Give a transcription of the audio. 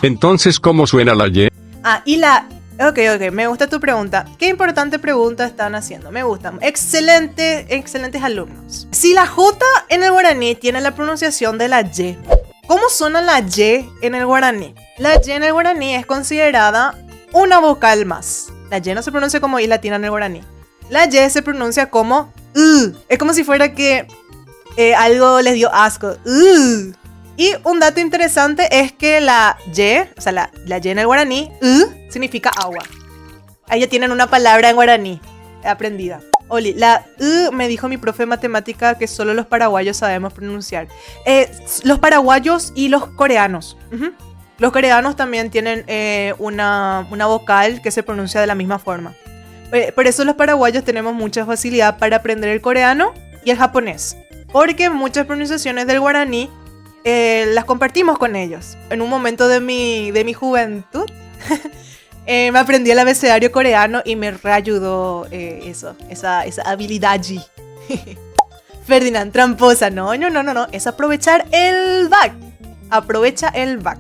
Entonces, ¿cómo suena la Y? Ah, y la... Ok, me gusta tu pregunta. Qué importante pregunta están haciendo. Me gustan. Excelentes alumnos. Si la J en el guaraní tiene la pronunciación de la Y, ¿cómo suena la Y en el guaraní? La Y en el guaraní es considerada una vocal más. La Y no se pronuncia como I latina en el guaraní. La Y se pronuncia como Es como si fuera que algo les dio asco. Y un dato interesante es que la Y, o sea, la Y en el guaraní, significa agua. Ahí ya tienen una palabra en guaraní aprendida. Oli, la me dijo mi profe de matemática que solo los paraguayos sabemos pronunciar. Los paraguayos y los coreanos. Los coreanos también tienen una vocal que se pronuncia de la misma forma. Por eso los paraguayos tenemos mucha facilidad para aprender el coreano y el japonés. Porque muchas pronunciaciones del guaraní las compartimos con ellos. En un momento de mi juventud me aprendí el abecedario coreano y me reayudó esa habilidad. Ferdinand, tramposa. No. Es aprovechar el back. Aprovecha el back.